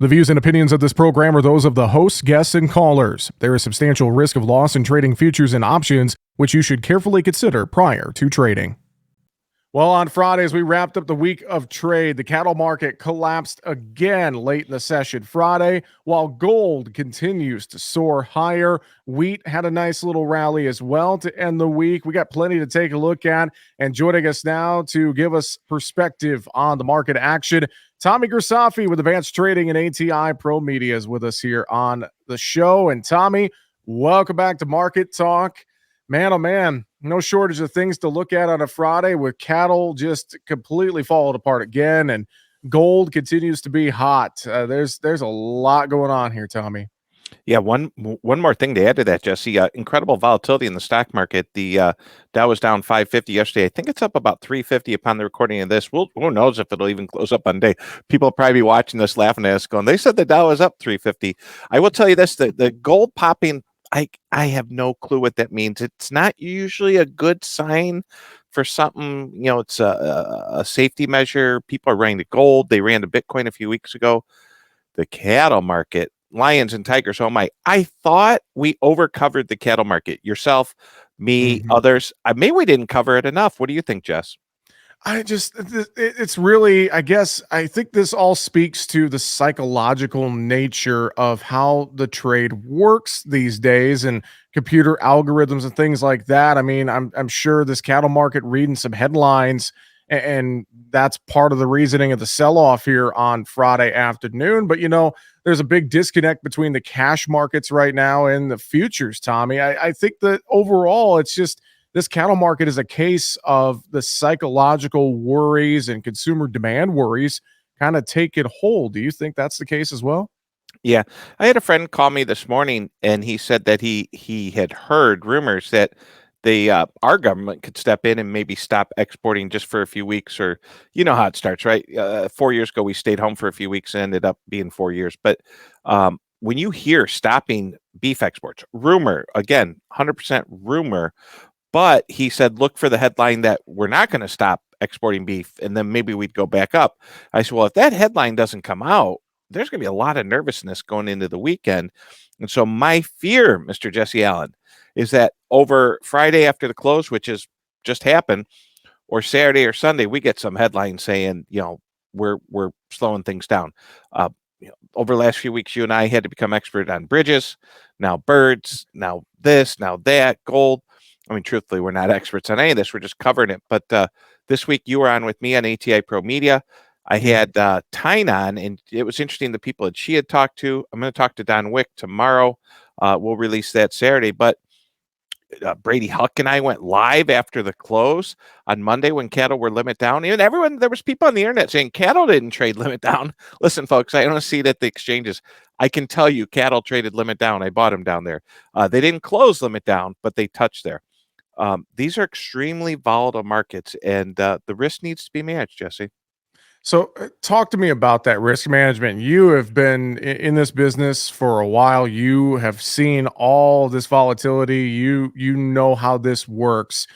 The views and opinions of this program are those of the hosts, guests, and callers. There is substantial risk of loss in trading futures and options, which you should carefully consider prior to trading. Well, on Friday, as we wrapped up the week of trade, the cattle market collapsed again late in the session Friday, while gold continues to soar higher. Wheat had a nice little rally as well to end the week. We got plenty to take a look at, and joining us now to give us perspective on the market action, Tommy Grisafi with Advanced Trading and ATI Pro Media is with us here on the show. And Tommy, welcome back to Market Talk. Man, oh man, no shortage of things to look at on a Friday with cattle just completely falling apart again, and gold continues to be hot. There's a lot going on here, Tommy. Yeah, one more thing to add to that, Jesse. Incredible volatility in the stock market. The Dow was down 550 yesterday. I think it's up about 350 upon the recording of this. Who knows if it'll even close up on day. People will probably be watching this laughing at us going, they said the Dow was up 350. I will tell you this, the gold popping, I have no clue what that means. It's not usually a good sign for something, it's a safety measure. People are running to gold. They ran to Bitcoin a few weeks ago. The cattle market, lions and tigers, oh my, I thought we overcovered the cattle market. Yourself, me, others. Maybe we didn't cover it enough. What do you think, Jess? It's really, I guess, I think this all speaks to the psychological nature of how the trade works these days and computer algorithms and things like that. I mean, I'm sure this cattle market reading some headlines, and that's part of the reasoning of the sell-off here on Friday afternoon. But, there's a big disconnect between the cash markets right now and the futures, Tommy. I think that overall, it's just this cattle market is a case of the psychological worries and consumer demand worries kind of taking hold. Do you think that's the case as well? Yeah. I had a friend call me this morning, and he said that he had heard rumors that our government could step in and maybe stop exporting just for a few weeks, or you know how it starts, right? 4 years ago, we stayed home for a few weeks and ended up being 4 years. But when you hear stopping beef exports, rumor, again, 100% rumor, but he said, look for the headline that we're not going to stop exporting beef, and then maybe we'd go back up. I said, well, if that headline doesn't come out, there's going to be a lot of nervousness going into the weekend. And so my fear, Mr. Jesse Allen, is that over Friday after the close, which has just happened, or Saturday or Sunday, we get some headlines saying, we're slowing things down. Over the last few weeks, you and I had to become expert on bridges, now birds, now this, now that, gold. I mean, truthfully, we're not experts on any of this. We're just covering it. But this week, you were on with me on ATI Pro Media. I had Tyne on, and it was interesting the people that she had talked to. I'm going to talk to Don Wick tomorrow. We'll release that Saturday. But Brady Huck and I went live after the close on Monday when cattle were limit down. Even there was people on the internet saying cattle didn't trade limit down. Listen, folks, I don't see it at the exchanges. I can tell you cattle traded limit down. I bought them down there. They didn't close limit down, but they touched there. These are extremely volatile markets, and the risk needs to be managed, Jesse. So talk to me about that risk management. You have been in this business for a while. You have seen all this volatility. You know how this works.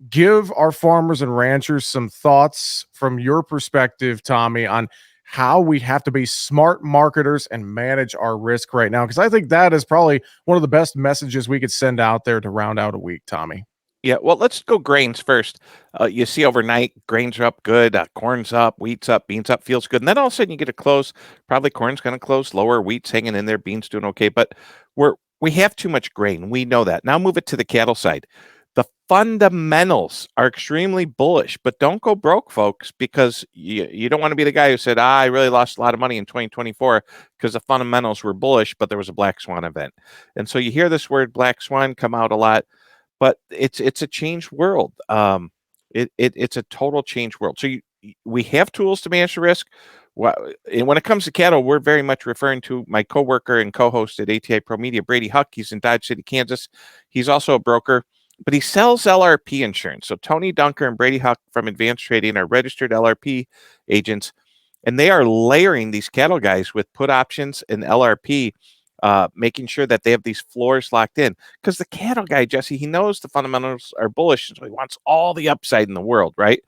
Give our farmers and ranchers some thoughts from your perspective, Tommy, on how we have to be smart marketers and manage our risk right now. Because I think that is probably one of the best messages we could send out there to round out a week, Tommy. Yeah, well, let's go grains first. You see overnight, grains are up good, corn's up, wheat's up, beans up, feels good. And then all of a sudden you get a close. Probably corn's going to close lower, wheat's hanging in there, beans doing okay. But we have too much grain. We know that. Now move it to the cattle side. The fundamentals are extremely bullish, but don't go broke, folks, because you don't want to be the guy who said, I really lost a lot of money in 2024 because the fundamentals were bullish, but there was a black swan event. And so you hear this word black swan come out a lot. But it's a changed world. It's a total changed world. So we have tools to manage the risk. And when it comes to cattle, we're very much referring to my coworker and co-host at ATI Pro Media, Brady Huck. He's in Dodge City, Kansas. He's also a broker, but he sells LRP insurance. So Tony Dunker and Brady Huck from Advanced Trading are registered LRP agents, and they are layering these cattle guys with put options and LRP, making sure that they have these floors locked in. Because the cattle guy, Jesse, he knows the fundamentals are bullish, so he wants all the upside in the world, right?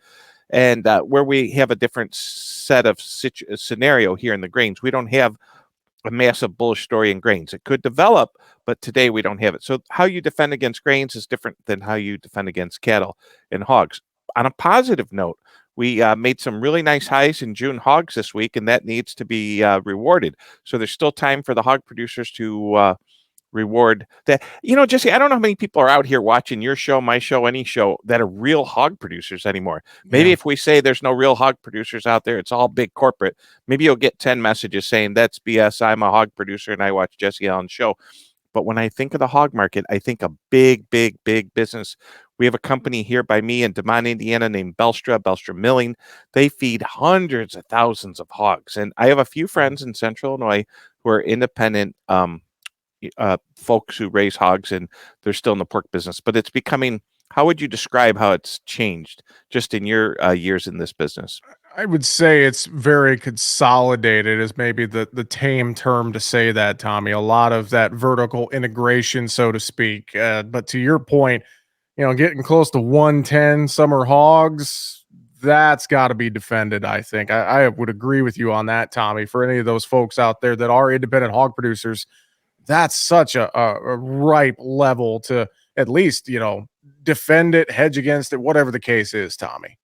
And where we have a different set of scenario here in the grains, we don't have a massive bullish story in grains. It could develop, but today we don't have it. So how you defend against grains is different than how you defend against cattle and hogs. On a positive note, we made some really nice highs in June hogs this week, and that needs to be rewarded. So there's still time for the hog producers to reward that. Jesse, I don't know how many people are out here watching your show, my show, any show that are real hog producers anymore. Maybe Yeah. if we say there's no real hog producers out there, it's all big corporate, maybe you'll get 10 messages saying that's BS. I'm a hog producer and I watch Jesse Allen's show. But when I think of the hog market, I think a big, big, big business. We have a company here by me in DeMont, Indiana named Belstra Milling. They feed hundreds of thousands of hogs. And I have a few friends in Central Illinois who are independent folks who raise hogs, and they're still in the pork business. But it's becoming, how would you describe how it's changed just in your years in this business? I would say it's very consolidated is maybe the tame term to say that, Tommy. A lot of that vertical integration, so to speak. But to your point, getting close to 110 summer hogs, that's got to be defended, I think. I would agree with you on that, Tommy. For any of those folks out there that are independent hog producers, that's such a ripe level to at least, defend it, hedge against it, whatever the case is, Tommy.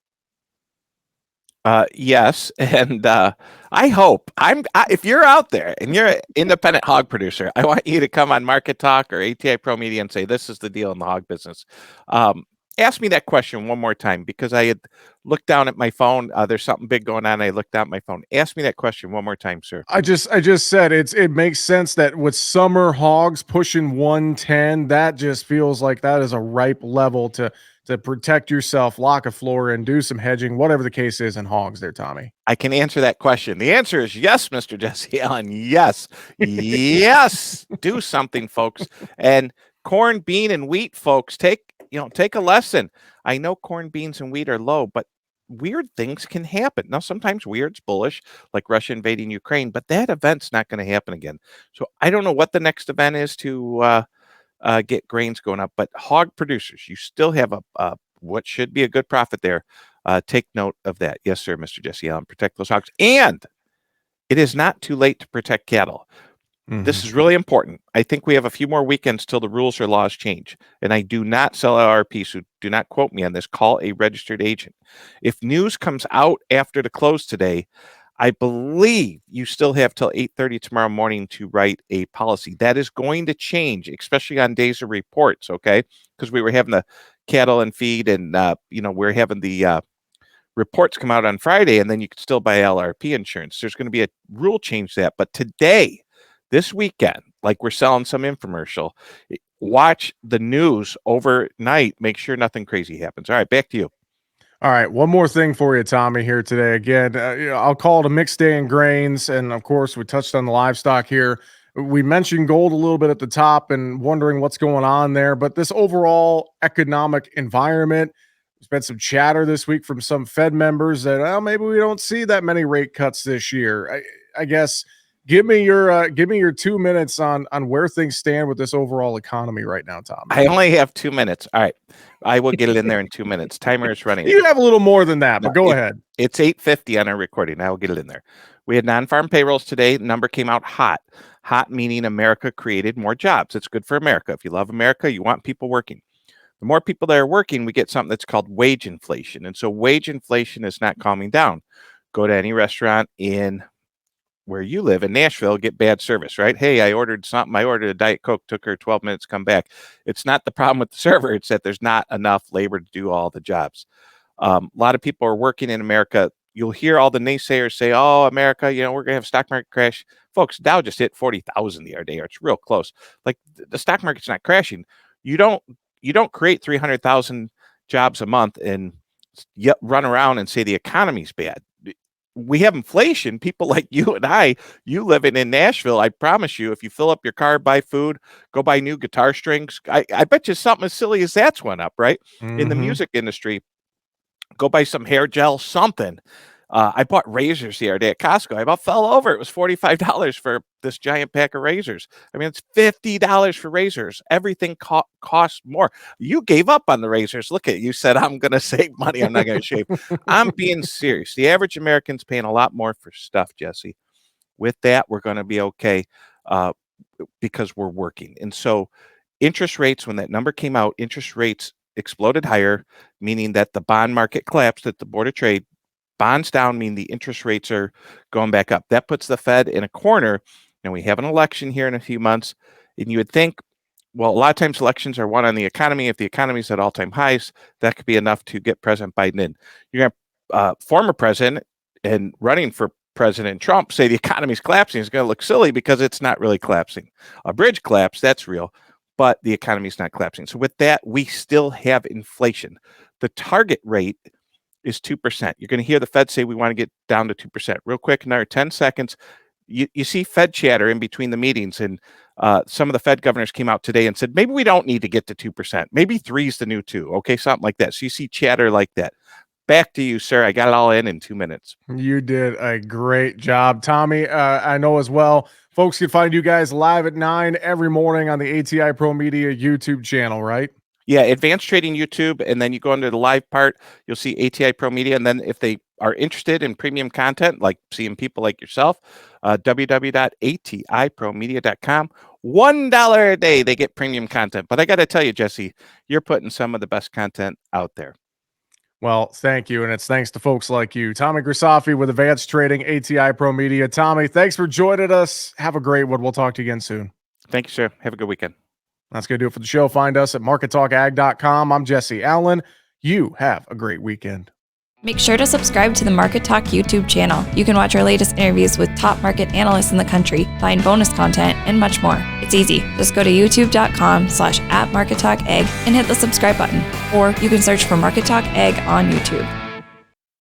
Yes, and if you're out there and you're an independent hog producer, I want you to come on Market Talk or ATI Pro Media and say this is the deal in the hog business. Ask me that question one more time, because I had looked down at my phone. There's something big going on. I looked down at my phone. Ask me that question one more time, sir. I just said it makes sense that with summer hogs pushing 110, that just feels like that is a ripe level to protect yourself, lock a floor, and do some hedging, whatever the case is in hogs there, Tommy. I can answer that question. The answer is yes, Mr. Jesse Allen. Yes. Yes. Do something, folks. And corn, bean, and wheat, folks, take a lesson. I know corn, beans, and wheat are low, but weird things can happen. Now, sometimes weird's bullish, like Russia invading Ukraine, but that event's not going to happen again. So I don't know what the next event is to get grains going up, but hog producers, you still have a what should be a good profit there. Take note of that. Yes, sir, Mr. Jesse Allen. Protect those hogs. And it is not too late to protect cattle. This is really important. I think we have a few more weekends till the rules or laws change. And I do not sell LRP, so do not quote me on this. Call a registered agent. If news comes out after the close today, I believe you still have till 8:30 tomorrow morning to write a policy. That is going to change, especially on days of reports, okay? Because we were having the cattle and feed, and we're having the reports come out on Friday, and then you can still buy LRP insurance. There's going to be a rule change to that. But today, this weekend, like we're selling some infomercial, watch the news overnight. Make sure nothing crazy happens. All right, back to you. All right, one more thing for you, Tommy, here today. Again, I'll call it a mixed day in grains. And of course, we touched on the livestock here. We mentioned gold a little bit at the top and wondering what's going on there. But this overall economic environment, there's been some chatter this week from some Fed members that maybe we don't see that many rate cuts this year. I guess give me your 2 minutes on where things stand with this overall economy right now, Tommy. I only have 2 minutes. All right. I will get it in there in 2 minutes. Timer is running. You have a little more than that, but go ahead. It's 8:50 on our recording. I will get it in there. We had non-farm payrolls today. The number came out hot. Hot meaning America created more jobs. It's good for America. If you love America, you want people working. The more people that are working, we get something that's called wage inflation. And so wage inflation is not calming down. Go to any restaurant in where you live in Nashville, get bad service, right? Hey, I ordered something. I ordered a Diet Coke, took her 12 minutes to come back. It's not the problem with the server. It's that there's not enough labor to do all the jobs. A lot of people are working in America. You'll hear all the naysayers say, oh, America, we're going to have a stock market crash. Folks, Dow just hit 40,000 the other day, or it's real close. Like the stock market's not crashing. You don't create 300,000 jobs a month and run around and say the economy's bad. We have inflation. People like you and you living in Nashville, I promise you, if you fill up your car, buy food, go buy new guitar strings, I bet you something as silly as that's went up, right? In the music industry, go buy some hair gel, something. I bought razors the other day at Costco. I about fell over. It was $45 for this giant pack of razors. I mean, it's $50 for razors. Everything costs more. You gave up on the razors. Look at you said, I'm going to save money. I'm not going to shave. I'm being serious. The average American's paying a lot more for stuff, Jesse. with that, we're going to be okay because we're working. And so interest rates, when that number came out, interest rates exploded higher, meaning that the bond market collapsed at the Board of Trade. Bonds down mean the interest rates are going back up. That puts the Fed in a corner. And we have an election here in a few months. And you would think, well, a lot of times elections are won on the economy. If the economy is at all-time highs, that could be enough to get President Biden in. You're going to former president and running for President Trump say the economy is collapsing. It's going to look silly because it's not really collapsing. A bridge collapse, that's real, but the economy is not collapsing. So with that, we still have inflation. The target rate is 2%. You're going to hear the Fed say we want to get down to 2%. Real quick, another 10 seconds. You see Fed chatter in between the meetings, and some of the Fed governors came out today and said, maybe we don't need to get to 2%. Maybe 3 is the new 2. Okay, something like that. So you see chatter like that. Back to you, sir. I got it all in 2 minutes. You did a great job, Tommy. I know as well, folks can find you guys live at 9 every morning on the ATI Pro Media YouTube channel, right? Yeah, Advanced Trading YouTube, and then you go into the live part, you'll see ATI Pro Media, and then if they are interested in premium content, like seeing people like yourself, www.atipromedia.com. $1 a day, they get premium content. But I got to tell you, Jesse, you're putting some of the best content out there. Well, thank you, and it's thanks to folks like you. Tommy Grisafi with Advanced Trading, ATI Pro Media. Tommy, thanks for joining us. Have a great one. We'll talk to you again soon. Thank you, sir. Have a good weekend. That's going to do it for the show. Find us at markettalkag.com. I'm Jesse Allen. You have a great weekend. Make sure to subscribe to the Market Talk YouTube channel. You can watch our latest interviews with top market analysts in the country, find bonus content, and much more. It's easy. Just go to youtube.com/@markettalkag and hit the subscribe button. Or you can search for Market Talk Ag on YouTube.